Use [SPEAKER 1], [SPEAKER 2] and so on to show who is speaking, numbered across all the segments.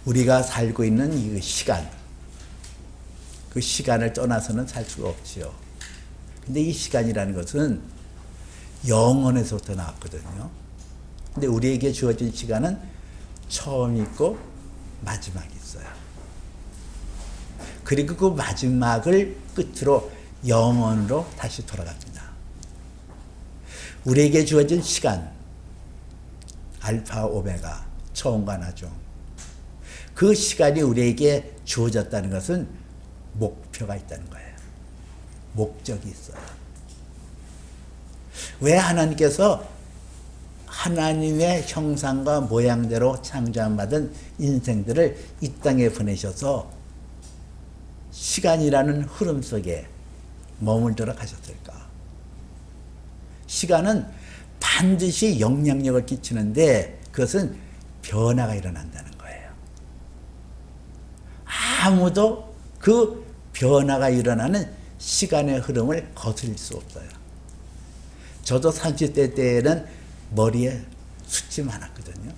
[SPEAKER 1] 우리가 살고 있는 이 시간, 그 시간을 떠나서는 살 수가 없지요. 근데 이 시간이라는 것은 영원에서부터 나왔거든요. 근데 우리에게 주어진 시간은 처음 있고 마지막이 있어요. 그리고 그 마지막을 끝으로 영원으로 다시 돌아갑니다. 우리에게 주어진 시간, 알파 오메가, 처음과 나중. 그 시간이 우리에게 주어졌다는 것은 목표가 있다는 거예요. 목적이 있어요. 왜 하나님께서 하나님의 형상과 모양대로 창조받은 인생들을 이 땅에 보내셔서 시간이라는 흐름 속에 머물러 가셨을까? 시간은 반드시 영향력을 끼치는데 그것은 변화가 일어난다는 거예요. 아무도 그 변화가 일어나는 시간의 흐름을 거슬릴 수 없어요. 저도 30대 때에는 머리에 숱이 많았거든요.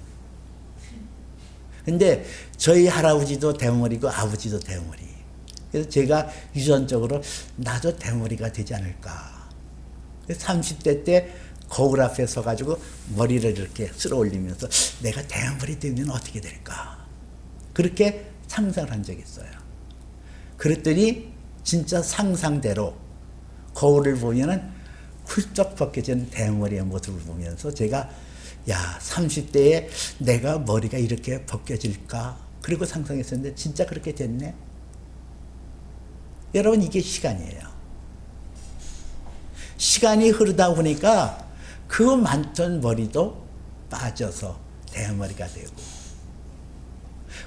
[SPEAKER 1] 근데 저희 할아버지도 대머리고 아버지도 대머리. 그래서 제가 유전적으로 나도 대머리가 되지 않을까. 30대 때 거울 앞에 서가지고 머리를 이렇게 쓸어 올리면서 내가 대머리 되면 어떻게 될까. 그렇게 상상을 한 적이 있어요. 그랬더니 진짜 상상대로 거울을 보면은 훌쩍 벗겨진 대머리의 모습을 보면서 제가 30대에 내가 머리가 이렇게 벗겨질까? 그리고 상상했었는데 진짜 그렇게 됐네. 여러분, 이게 시간이에요. 시간이 흐르다 보니까 그 많던 머리도 빠져서 대머리가 되고,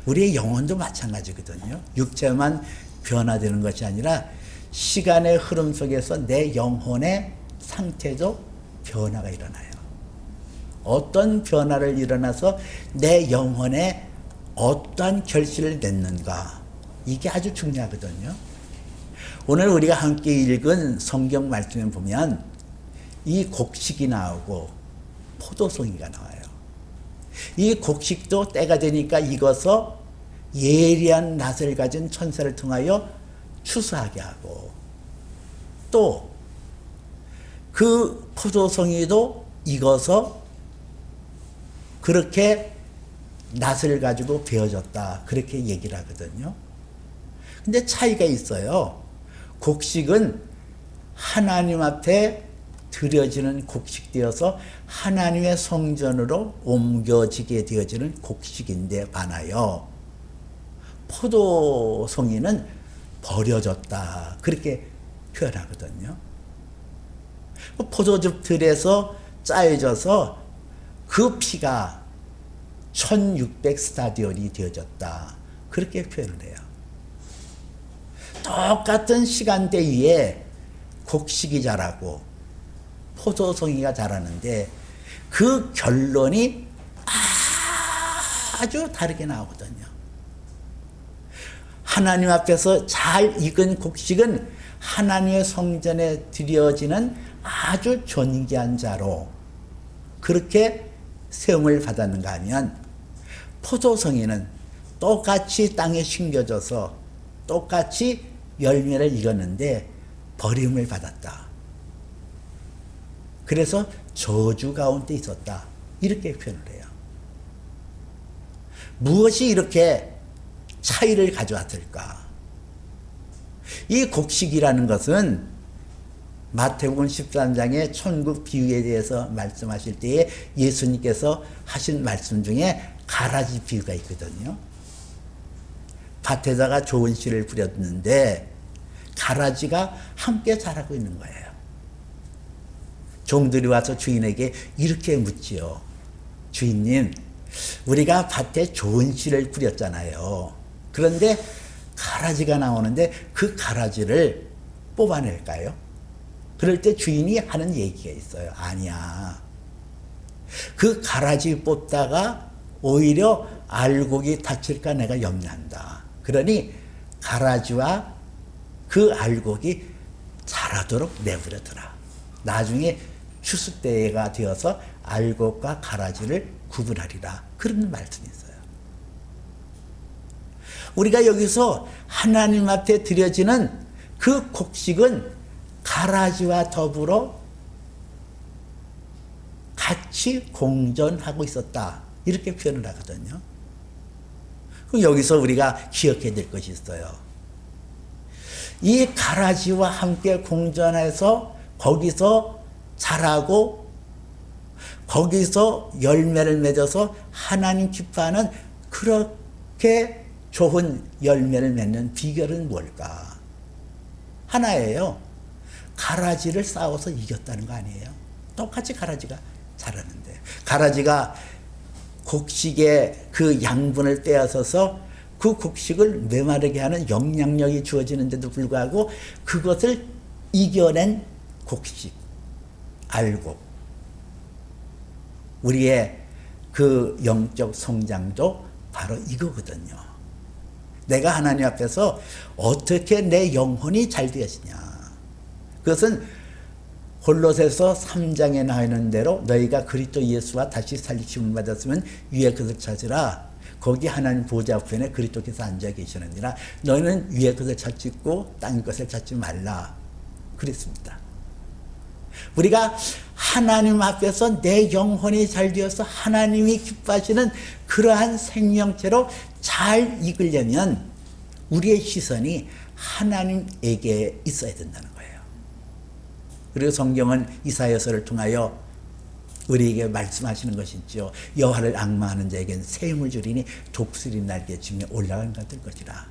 [SPEAKER 1] 우리의 영혼도 마찬가지거든요. 육체만 변화되는 것이 아니라 시간의 흐름 속에서 내 영혼의 상태도 변화가 일어나요. 어떤 변화를 일어나서 내 영혼에 어떠한 결실을 냈는가, 이게 아주 중요하거든요. 오늘 우리가 함께 읽은 성경 말씀에 보면 이 곡식이 나오고 포도송이가 나와요. 이 곡식도 때가 되니까 익어서 예리한 낯을 가진 천사를 통하여 추수하게 하고, 또 그 포도송이도 익어서 그렇게 낯을 가지고 베어졌다, 그렇게 얘기를 하거든요. 근데 차이가 있어요. 곡식은 하나님 앞에 드려지는 곡식되어서 하나님의 성전으로 옮겨지게 되어지는 곡식인데 반하여 포도송이는 버려졌다, 그렇게 표현하거든요. 포도즙 들에서 짜여져서 그 피가 1600 스타디온이 되어졌다, 그렇게 표현을 해요. 똑같은 시간대 위에 곡식이 자라고 포도송이가 자라는데 그 결론이 아주 다르게 나오거든요. 하나님 앞에서 잘 익은 곡식은 하나님의 성전에 드려지는 아주 존귀한 자로 그렇게 세움을 받았는가 하면, 포도송이는 똑같이 땅에 심겨져서 똑같이 열매를 익었는데 버림을 받았다. 그래서 저주 가운데 있었다, 이렇게 표현을 해요. 무엇이 이렇게 차이를 가져왔을까? 이 곡식이라는 것은 마태복음 13장의 천국 비유에 대해서 말씀하실 때에 예수님께서 하신 말씀 중에 가라지 비유가 있거든요. 밭에다가 좋은 씨를 뿌렸는데 가라지가 함께 자라고 있는 거예요. 종들이 와서 주인에게 이렇게 묻지요. 주인님, 우리가 밭에 좋은 씨를 뿌렸잖아요. 그런데 가라지가 나오는데 그 가라지를 뽑아낼까요? 그럴 때 주인이 하는 얘기가 있어요. 아니야. 그 가라지 뽑다가 오히려 알곡이 다칠까 내가 염려한다. 그러니 가라지와 그 알곡이 자라도록 내버려둬라. 나중에 추수 때가 되어서 알곡과 가라지를 구분하리라. 그런 말씀이 있어요. 우리가 여기서 하나님 앞에 드려지는 그 곡식은 가라지와 더불어 같이 공존하고 있었다. 이렇게 표현을 하거든요. 그럼 여기서 우리가 기억해야 될 것이 있어요. 이 가라지와 함께 공존해서 거기서 자라고 거기서 열매를 맺어서 하나님 기뻐하는 그렇게 좋은 열매를 맺는 비결은 뭘까? 하나예요. 가라지를 싸워서 이겼다는 거 아니에요? 똑같이 가라지가 자라는데, 가라지가 곡식의 그 양분을 빼앗아서 그 곡식을 메마르게 하는 영향력이 주어지는데도 불구하고 그것을 이겨낸 곡식, 알곡. 우리의 그 영적 성장도 바로 이거거든요. 내가 하나님 앞에서 어떻게 내 영혼이 잘 되어지냐. 그것은 골로새서 3장에 나와 있는 대로 너희가 그리스도 예수와 다시 살리심을 받았으면 위의 것을 찾으라. 거기 하나님 보좌 우편에 그리스도께서 앉아 계시느니라. 너희는 위의 것을 찾고 땅의 것을 찾지 말라. 그랬습니다. 우리가 하나님 앞에서 내 영혼이 잘 되어서 하나님이 기뻐하시는 그러한 생명체로 잘 이끌려면 우리의 시선이 하나님에게 있어야 된다는 거예요. 그리고 성경은 이사야서를 통하여 우리에게 말씀하시는 것이죠. 여호와를 앙망하는 자에게는 새 힘을 주리니 독수리 날개 치며 올라가는 것 같을 것이라.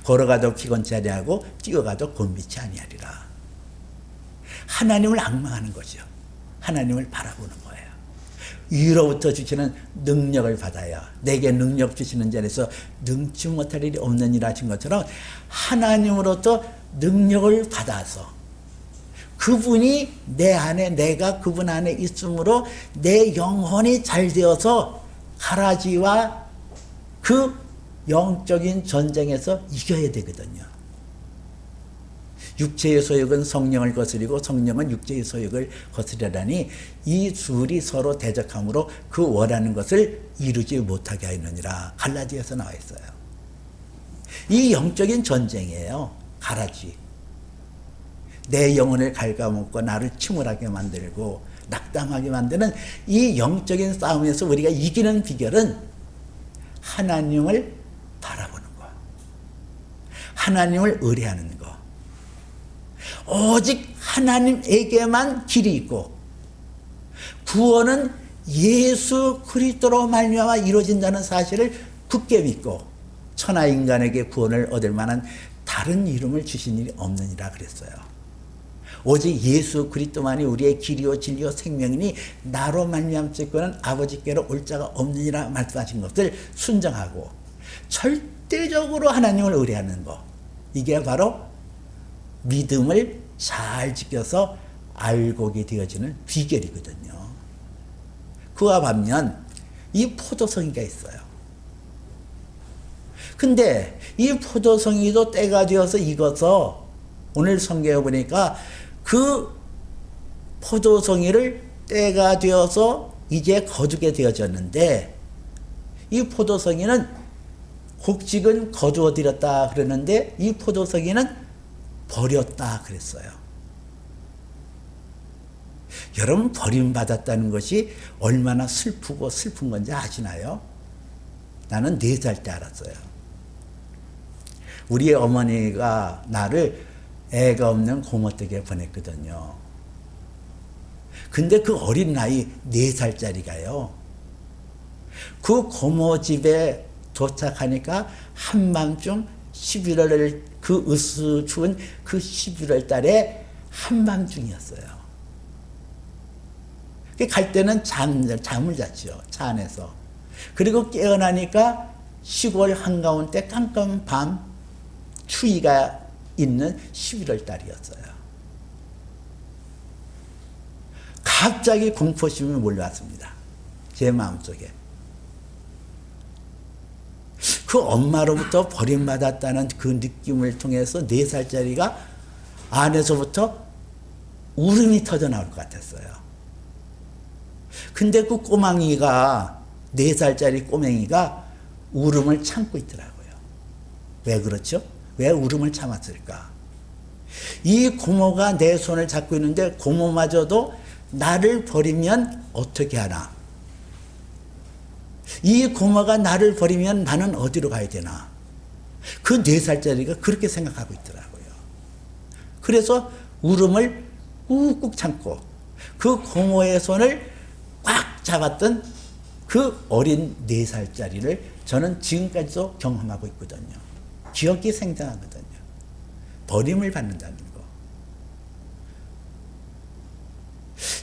[SPEAKER 1] 걸어가도 피곤치 아니하고 뛰어가도 곤비치 아니하리라. 하나님을 앙망하는 거죠. 하나님을 바라보는 거예요. 위로부터 주시는 능력을 받아야, 내게 능력 주시는 자리에서 능치 못할 일이 없는 일 하신 것처럼 하나님으로부터 능력을 받아서 그분이 내 안에, 내가 그분 안에 있으므로 내 영혼이 잘 되어서 가라지와 그 영적인 전쟁에서 이겨야 되거든요. 육체의 소욕은 성령을 거스리고 성령은 육체의 소욕을 거스리라니 이 둘이 서로 대적함으로 그 원하는 것을 이루지 못하게 하느니라. 갈라디아서 나와 있어요. 이 영적인 전쟁이에요. 가라지. 내 영혼을 갉아먹고 나를 침울하게 만들고 낙담하게 만드는 이 영적인 싸움에서 우리가 이기는 비결은 하나님을 바라보는 것, 하나님을 의뢰하는 것, 오직 하나님에게만 길이 있고 구원은 예수 그리스도로 말미암아 이루어진다는 사실을 굳게 믿고 천하 인간에게 구원을 얻을 만한 다른 이름을 주신 일이 없느니라 그랬어요. 오직 예수 그리스도만이 우리의 길이요 진리요 생명이니 나로 말미암고는 아버지께로 올 자가 없느니라 말씀하신 것을 순정하고 절대적으로 하나님을 의뢰하는 것, 이게 바로 믿음을 잘 지켜서 알곡이 되어지는 비결이거든요. 그와 반면 이 포도송이가 있어요. 근데 이 포도송이도 때가 되어서 익어서 오늘 성경에 보니까 그 포도송이를 때가 되어서 이제 거두게 되어졌는데, 이 포도송이는 곡식은 거두어 드렸다 그러는데 이 포도송이는 버렸다 그랬어요. 여러분, 버림받았다는 것이 얼마나 슬프고 슬픈 건지 아시나요? 나는 4살 때 알았어요. 우리 어머니가 나를 애가 없는 고모댁에 보냈거든요. 근데 그 어린 나이 4살짜리가요. 그 고모 집에 도착하니까 한밤중 11월 그 으스 추운 그 11월 달에 한밤중이었어요. 갈 때는 잠을 잤죠. 차 안에서. 그리고 깨어나니까 시골 한가운데 깜깜한 밤 추위가 있는 11월 달이었어요. 갑자기 공포심이 몰려왔습니다. 제 마음속에. 그 엄마로부터 버림받았다는 그 느낌을 통해서 4살짜리가 안에서부터 울음이 터져 나올 것 같았어요. 근데 그 꼬맹이가, 4살짜리 꼬맹이가 울음을 참고 있더라고요. 왜 그렇죠? 왜 울음을 참았을까? 이 고모가 내 손을 잡고 있는데 고모마저도 나를 버리면 어떻게 하나? 이 고모가 나를 버리면 나는 어디로 가야 되나? 그 4살짜리가 그렇게 생각하고 있더라고요. 그래서 울음을 꾹꾹 참고 그 고모의 손을 꽉 잡았던 그 어린 4살짜리를 저는 지금까지도 경험하고 있거든요. 기억이 생생하거든요. 버림을 받는다는 거.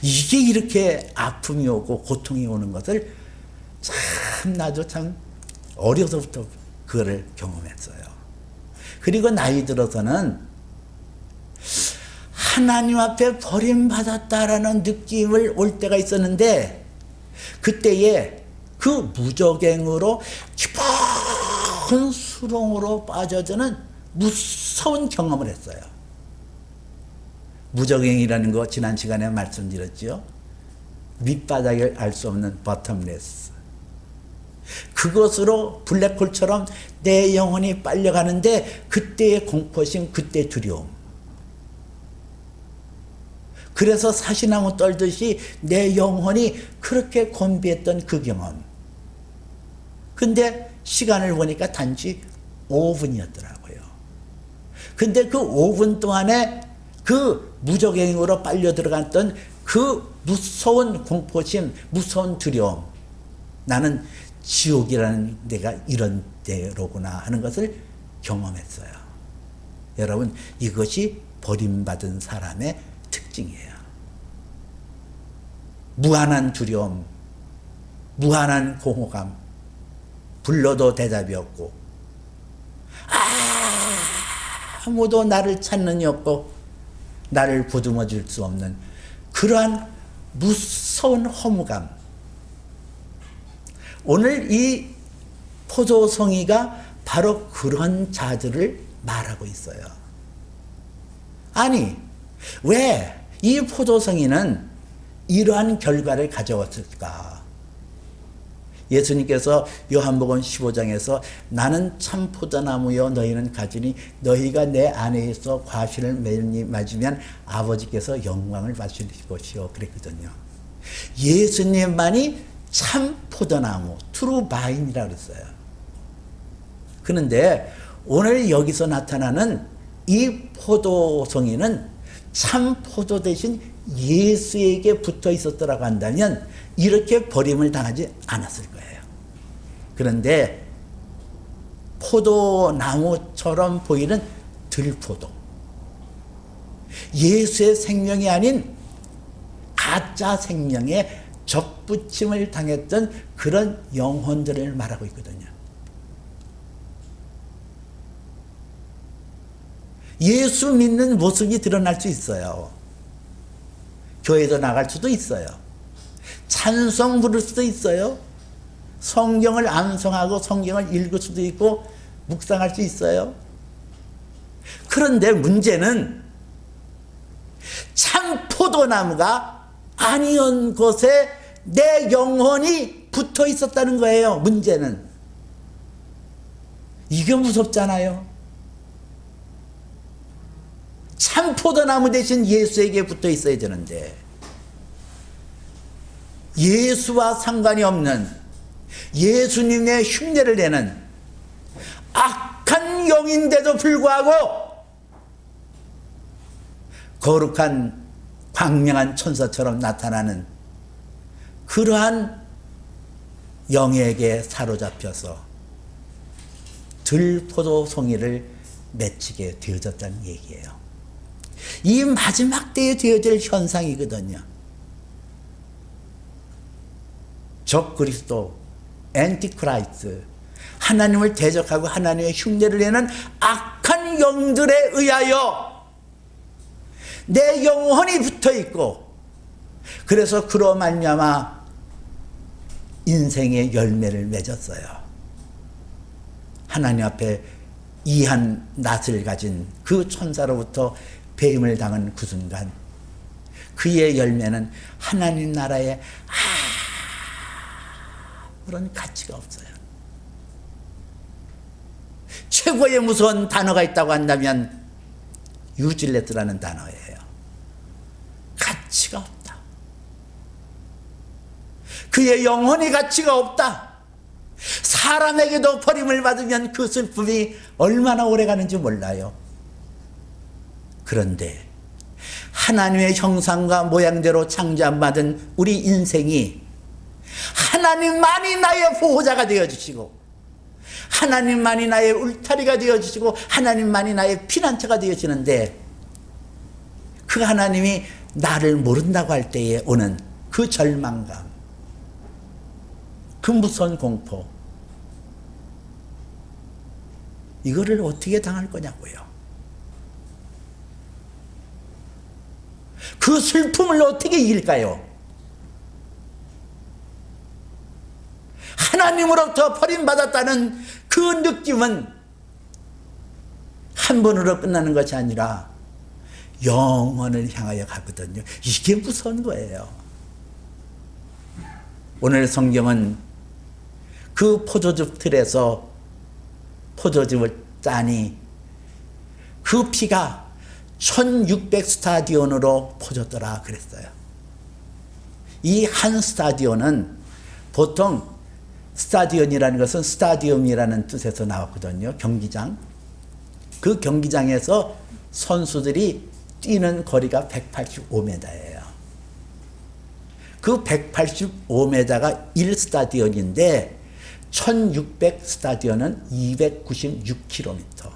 [SPEAKER 1] 이게 이렇게 아픔이 오고 고통이 오는 것을 참 나도 참 어려서부터 그거를 경험했어요. 그리고 나이 들어서는 하나님 앞에 버림받았다라는 느낌을 올 때가 있었는데 그때에 그 무적행으로 깊은 수렁으로 빠져드는 무서운 경험을 했어요. 무적행이라는 거 지난 시간에 말씀드렸죠. 밑바닥을 알 수 없는 bottomless. 그것으로 블랙홀처럼 내 영혼이 빨려가는데 그때의 공포심, 그때 두려움. 그래서 사시나무 떨듯이 내 영혼이 그렇게 곤비했던 그 경험. 근데 시간을 보니까 단지 5분이었더라고요. 근데 그 5분 동안에 그 무적행으로 빨려 들어갔던 그 무서운 공포심, 무서운 두려움. 나는 지옥이라는 데가 이런 데로구나 하는 것을 경험했어요. 여러분, 이것이 버림받은 사람의 특징이에요. 무한한 두려움, 무한한 공허감, 불러도 대답이 없고 아무도 나를 찾는 이 없고 나를 보듬어 줄 수 없는 그러한 무서운 허무감. 오늘 이 포도송이가 바로 그런 자들을 말하고 있어요. 아니, 왜 이 포도송이는 이러한 결과를 가져왔을까? 예수님께서 요한복음 15장에서 나는 참 포도나무여 너희는 가지니 너희가 내 안에 있어 과실을 맺으면 아버지께서 영광을 받으실 것이요 그랬거든요. 예수님만이 참 포도나무, 트루 바인이라고 그랬어요. 그런데 오늘 여기서 나타나는 이 포도송이는 참 포도 대신 예수에게 붙어 있었더라고 한다면 이렇게 버림을 당하지 않았을 거예요. 그런데 포도나무처럼 보이는 들포도, 예수의 생명이 아닌 가짜 생명에 접붙임을 당했던 그런 영혼들을 말하고 있거든요. 예수 믿는 모습이 드러날 수 있어요. 교회도 나갈 수도 있어요. 찬송 부를 수도 있어요. 성경을 암송하고 성경을 읽을 수도 있고 묵상할 수 있어요. 그런데 문제는 참 포도나무가 아니온 곳에 내 영혼이 붙어 있었다는 거예요. 문제는. 이게 무섭잖아요. 참 포도나무 대신 예수에게 붙어 있어야 되는데 예수와 상관이 없는 예수님의 흉내를 내는 악한 영인데도 불구하고 거룩한 광명한 천사처럼 나타나는 그러한 영에게 사로잡혀서 들포도 송이를 맺히게 되어졌다는 얘기예요. 이 마지막 때에 되어질 현상이거든요. 적그리스도, 앤티크라이스트, 하나님을 대적하고 하나님의 흉내를 내는 악한 영들에 의하여 내 영혼이 붙어 있고, 그래서 그로 말미암아 인생의 열매를 맺었어요. 하나님 앞에 이한 낯을 가진 그 천사로부터 배임을 당한 그 순간 그의 열매는 하나님 나라에 아무런 가치가 없어요. 최고의 무서운 단어가 있다고 한다면 유질레스라는 단어예요. 가치가 없다. 그의 영혼의 가치가 없다. 사람에게도 버림을 받으면 그 슬픔이 얼마나 오래 가는지 몰라요. 그런데 하나님의 형상과 모양대로 창조받은 우리 인생이 하나님만이 나의 보호자가 되어주시고 하나님만이 나의 울타리가 되어주시고 하나님만이 나의 피난처가 되어주시는데 그 하나님이 나를 모른다고 할 때에 오는 그 절망감, 그 무서운 공포, 이거를 어떻게 당할 거냐고요. 그 슬픔을 어떻게 이길까요? 하나님으로부터 버림받았다는 그 느낌은 한 번으로 끝나는 것이 아니라 영원을 향하여 가거든요. 이게 무서운 거예요. 오늘 성경은 그 포도즙 틀에서 포도즙을 따니 그 피가 1600 스타디온으로 퍼졌더라 그랬어요. 이 한 스타디온은 보통 스타디온이라는 것은 스타디움이라는 뜻에서 나왔거든요. 경기장. 그 경기장에서 선수들이 뛰는 거리가 185m예요. 그 185m가 1스타디온인데 1600 스타디온은 296km.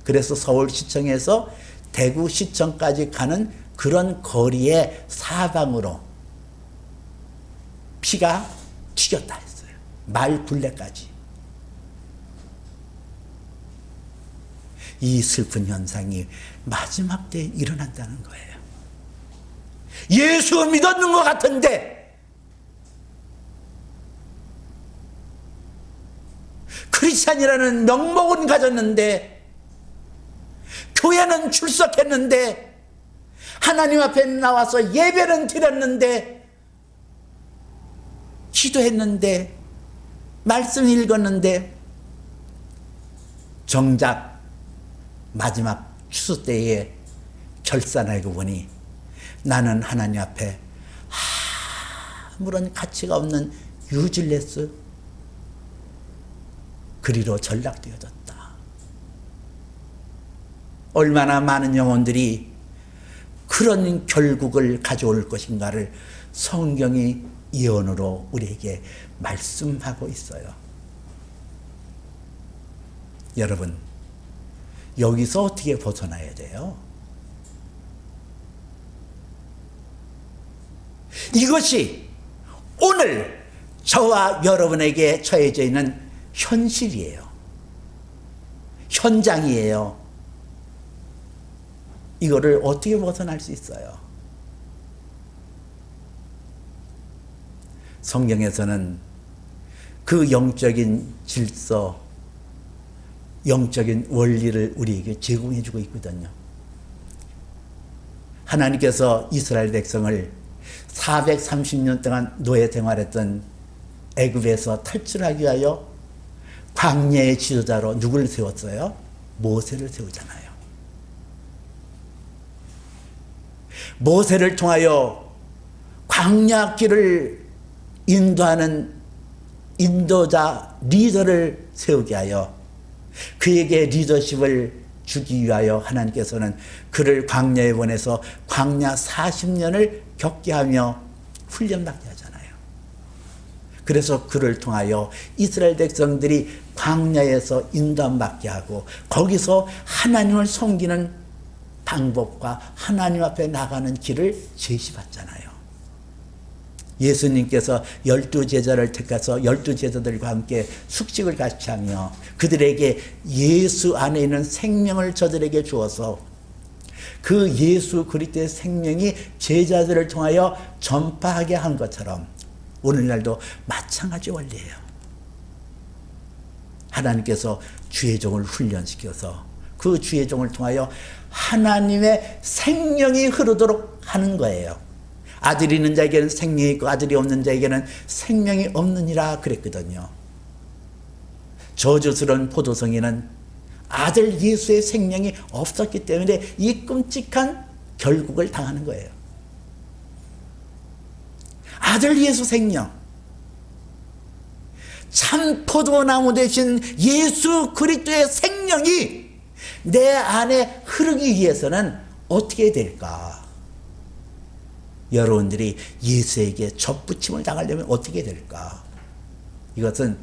[SPEAKER 1] 그래서 서울시청에서 대구시청까지 가는 그런 거리의 사방으로 피가 튀겼다 했어요. 말 굴레까지. 이 슬픈 현상이 마지막 때에 일어난다는 거예요. 예수 믿었는 것 같은데 크리스찬이라는 명목은 가졌는데 교회는 출석했는데 하나님 앞에 나와서 예배는 드렸는데 기도했는데 말씀 읽었는데 정작 마지막 추수 때에 결산하고 보니 나는 하나님 앞에 아무런 가치가 없는 유질레스 그리로 전락되어졌다. 얼마나 많은 영혼들이 그런 결국을 가져올 것인가를 성경이 예언으로 우리에게 말씀하고 있어요. 여러분, 여기서 어떻게 벗어나야 돼요? 이것이 오늘 저와 여러분에게 처해져 있는 현실이에요. 현장이에요. 이거를 어떻게 벗어날 수 있어요? 성경에서는 그 영적인 질서, 영적인 원리를 우리에게 제공해 주고 있거든요. 하나님께서 이스라엘 백성을 430년 동안 노예 생활했던 애굽에서 탈출하기 위하여 광야의 지도자로 누구를 세웠어요? 모세를 세우잖아요. 모세를 통하여 광야 길을 인도하는 인도자 리더를 세우게 하여 그에게 리더십을 주기 위하여 하나님께서는 그를 광야에 보내서 광야 40년을 겪게 하며 훈련받게 하잖아요. 그래서 그를 통하여 이스라엘 백성들이 광야에서 인도받게 하고 거기서 하나님을 섬기는 방법과 하나님 앞에 나가는 길을 제시받잖아요. 예수님께서 12제자를 택해서 12제자들과 함께 숙식을 같이 하며 그들에게 예수 안에 있는 생명을 저들에게 주어서 그 예수 그리스도의 생명이 제자들을 통하여 전파하게 한 것처럼 오늘날도 마찬가지 원리예요. 하나님께서 주의 종을 훈련시켜서 그 주의 종을 통하여 하나님의 생명이 흐르도록 하는 거예요. 아들이 있는 자에게는 생명이 있고 아들이 없는 자에게는 생명이 없느니라 그랬거든요. 저주스러운 포도송이는 아들 예수의 생명이 없었기 때문에 이 끔찍한 결국을 당하는 거예요. 아들 예수 생명, 참 포도나무 대신 예수 그리스도의 생명이 내 안에 흐르기 위해서는 어떻게 될까? 여러분들이 예수에게 접붙임을 당하려면 어떻게 될까? 이것은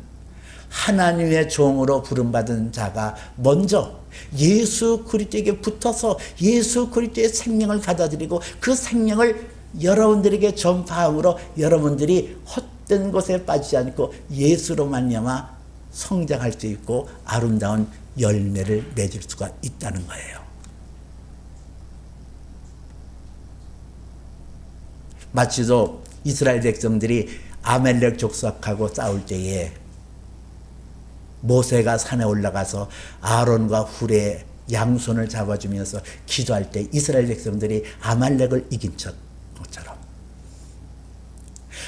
[SPEAKER 1] 하나님의 종으로 부름받은 자가 먼저 예수 그리스도에게 붙어서 예수 그리스도의 생명을 받아들이고 그 생명을 여러분들에게 전파함으로 여러분들이 헛된 곳에 빠지지 않고 예수로 말미암아 성장할 수 있고 아름다운 열매를 맺을 수가 있다는 거예요. 마치도 이스라엘 백성들이 아말렉 족속하고 싸울 때에 모세가 산에 올라가서 아론과 훌의 양손을 잡아주면서 기도할 때 이스라엘 백성들이 아말렉을 이긴 것처럼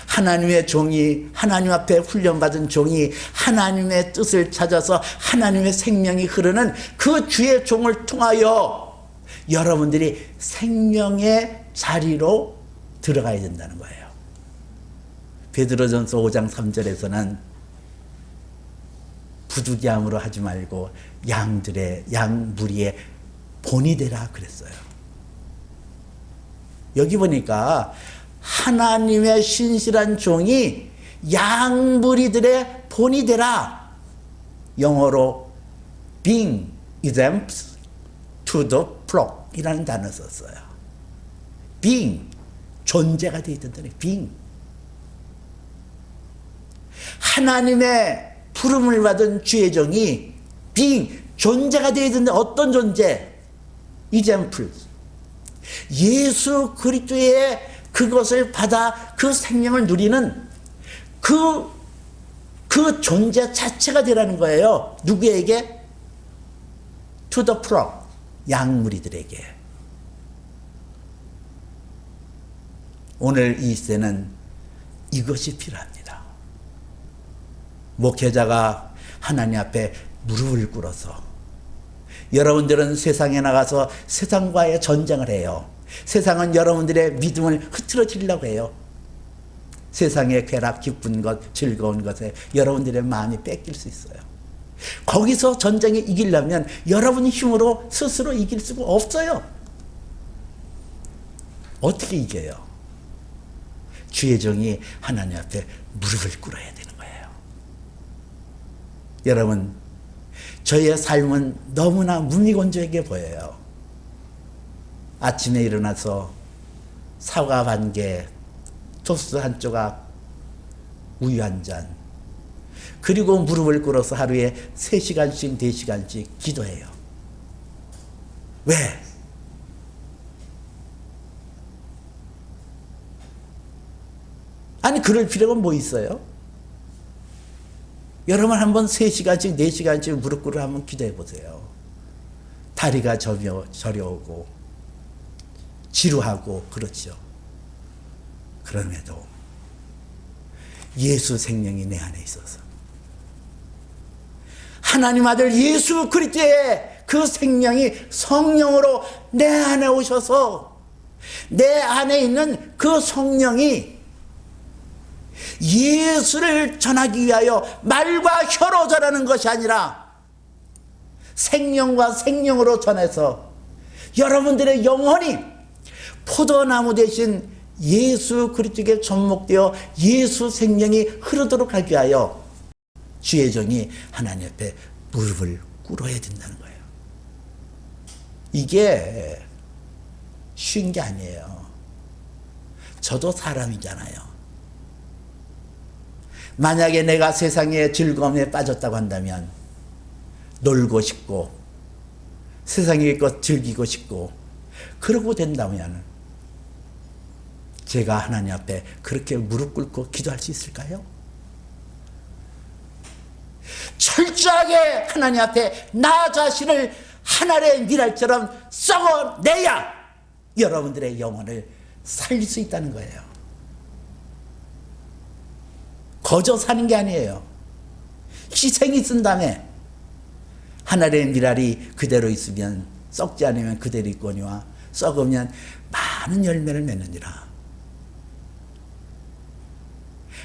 [SPEAKER 1] 하나님의 종이, 하나님 앞에 훈련받은 종이 하나님의 뜻을 찾아서 하나님의 생명이 흐르는 그 주의 종을 통하여 여러분들이 생명의 자리로 들어가야 된다는 거예요. 베드로전서 5장 3절에서는 부득이함으로 하지 말고 양 무리의 본이 되라 그랬어요. 여기 보니까 하나님의 신실한 종이 양 무리들의 본이 되라. 영어로 being exempt to the flock 이라는 단어 썼어요. being, 존재가 되어 있던 단어, being. 하나님의 부름을 받은 주의 종이 being, 존재가 되어 있는데 어떤 존재? example. 예수 그리스도의 그것을 받아 그 생명을 누리는 그 존재 자체가 되라는 거예요. 누구에게? To the flock, 양무리들에게. 오늘 이 시대는 이것이 필요합니다. 목회자가 하나님 앞에 무릎을 꿇어서 여러분들은 세상에 나가서 세상과의 전쟁을 해요. 세상은 여러분들의 믿음을 흐트러뜨리려고 해요. 세상의 쾌락, 기쁜 것, 즐거운 것에 여러분들의 마음이 뺏길 수 있어요. 거기서 전쟁에 이기려면 여러분 힘으로 스스로 이길 수가 없어요. 어떻게 이겨요? 주의 종이 하나님 앞에 무릎을 꿇어야 되는 거예요. 여러분, 저희의 삶은 너무나 무미건조하게 보여요. 아침에 일어나서 사과 반 개, 토스트 한 조각, 우유 한 잔, 그리고 무릎을 꿇어서 하루에 3시간씩 4시간씩 기도해요. 왜? 아니 그럴 필요가 뭐 있어요? 여러분 한번 3시간씩 4시간씩 무릎 꿇어 한번 기도해 보세요. 다리가 저려오고 지루하고 그렇죠. 그럼에도 예수 생명이 내 안에 있어서 하나님 아들 예수 그리스도의 그 생명이 성령으로 내 안에 오셔서 내 안에 있는 그 성령이 예수를 전하기 위하여 말과 혀로 전하는 것이 아니라 생명과 생명으로 전해서 여러분들의 영혼이 포도나무 대신 예수 그리스도에게 접목되어 예수 생명이 흐르도록 하기 위하여 주의 종이 하나님 앞에 무릎을 꿇어야 된다는 거예요. 이게 쉬운 게 아니에요. 저도 사람이잖아요. 만약에 내가 세상의 즐거움에 빠졌다고 한다면 놀고 싶고 세상의 것 즐기고 싶고 그러고 된다면 제가 하나님 앞에 그렇게 무릎 꿇고 기도할 수 있을까요? 철저하게 하나님 앞에 나 자신을 하늘의 미랄처럼 썩어내야 여러분들의 영혼을 살릴 수 있다는 거예요. 거저 사는 게 아니에요. 희생이 쓴 다음에 하늘의 미랄이 그대로 있으면 썩지 않으면 그대로 있거니와 썩으면 많은 열매를 맺느니라.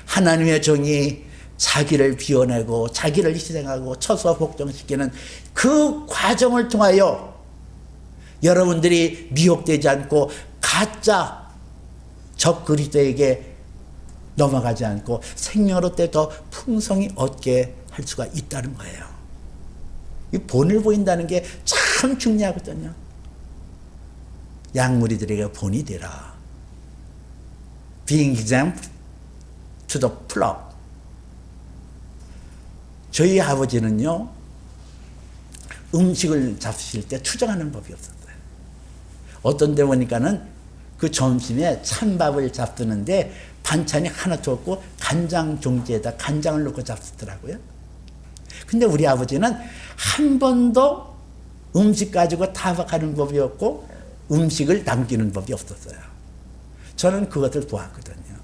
[SPEAKER 1] 하나님의 종이 자기를 비워내고 자기를 희생하고 쳐서 복종시키는 그 과정을 통하여 여러분들이 미혹되지 않고 가짜 적 그리스도에게 넘어가지 않고 생명으로 때 더 풍성히 얻게 할 수가 있다는 거예요. 이 본을 보인다는 게 참 중요하거든요. 양무리들에게 본이 되라. Being example to the flock. 저희 아버지는요, 음식을 잡수실 때 투정하는 법이 없었어요. 어떤 데 보니까는 그 점심에 찬밥을 잡수는데 반찬이 하나도 없고 간장 종지에다 간장을 넣고 잡수더라고요. 근데 우리 아버지는 한 번도 음식 가지고 타박하는 법이 없고 음식을 남기는 법이 없었어요. 저는 그것을 보았거든요.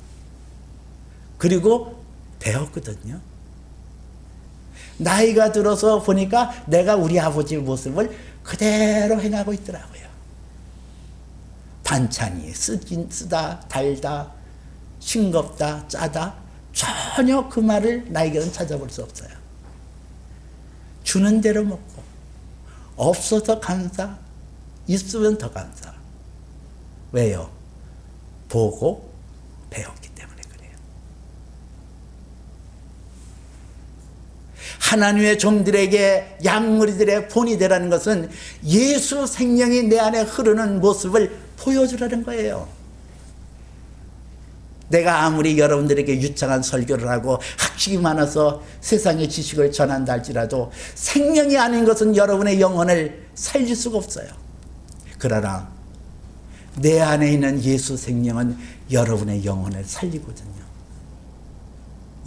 [SPEAKER 1] 그리고 배웠거든요. 나이가 들어서 보니까 내가 우리 아버지의 모습을 그대로 행하고 있더라고요. 반찬이 쓰다, 달다, 싱겁다, 짜다, 전혀 그 말을 나에게는 찾아볼 수 없어요. 주는 대로 먹고, 없어서 감사, 있으면 더 감사. 왜요? 보고 배웠기 때문에 그래요. 하나님의 종들에게 양무리들의 본이 되라는 것은 예수 생명이 내 안에 흐르는 모습을 보여주라는 거예요. 내가 아무리 여러분들에게 유창한 설교를 하고 학식이 많아서 세상의 지식을 전한다 할지라도 생명이 아닌 것은 여러분의 영혼을 살릴 수가 없어요. 그러나 내 안에 있는 예수 생명은 여러분의 영혼을 살리거든요.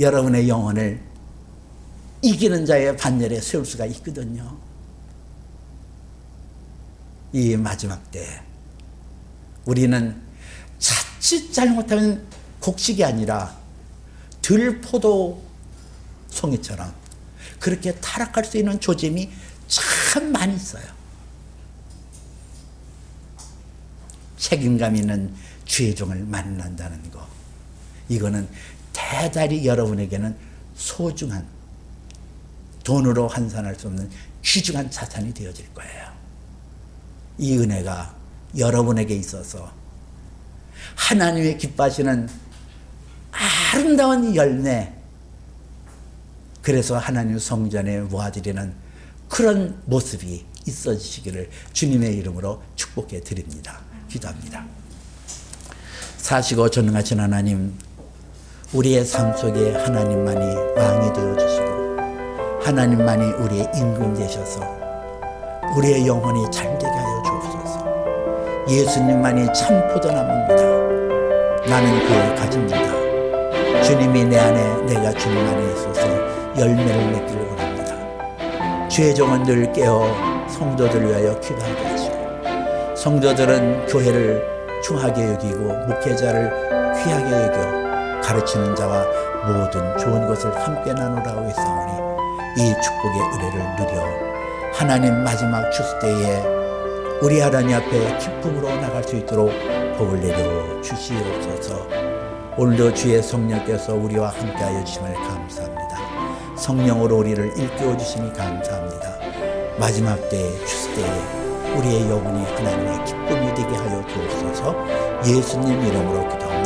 [SPEAKER 1] 여러분의 영혼을 이기는 자의 반열에 세울 수가 있거든요. 이 마지막 때 우리는 자칫 잘못하면 곡식이 아니라 들포도 송이처럼 그렇게 타락할 수 있는 조짐이 참 많이 있어요. 책임감 있는 주의 종을 만난다는 거, 이거는 대단히 여러분에게는 소중한, 돈으로 환산할 수 없는 귀중한 자산이 되어질 거예요. 이 은혜가 여러분에게 있어서 하나님의 기뻐하시는 아름다운 열매, 그래서 하나님 성전에 모아드리는 그런 모습이 있어지시기를 주님의 이름으로 축복해 드립니다. 기도합니다. 사시고 전능하신 하나님, 우리의 삶 속에 하나님만이 왕이 되어주시고 하나님만이 우리의 임금 되셔서 우리의 영혼이 잘되게 하여 주옵소서. 예수님만이 참 포도나무입니다. 나는 그의 가지입니다. 주님이 내 안에, 내가 주님 안에 있어서 열매를 맺기를 원합니다. 주의 종은 늘 깨어 성도들을 위하여 기도하게 하시고, 성도들은 교회를 중하게 여기고 목회자를 귀하게 여겨 가르치는 자와 모든 좋은 것을 함께 나누라고 했사오니 이 축복의 은혜를 누려 하나님 마지막 추수 때에 우리 하나님 앞에 기쁨으로 나갈 수 있도록 복을 내려 주시옵소서. 오늘도 주의 성령께서 우리와 함께하여 주심을 감사합니다. 성령으로 우리를 일깨워 주심이 감사합니다. 마지막 때에 추수 때에 우리의 영혼이 하나님의 기쁨이 되게 하여 주옵소서. 예수님 이름으로 기도합니다.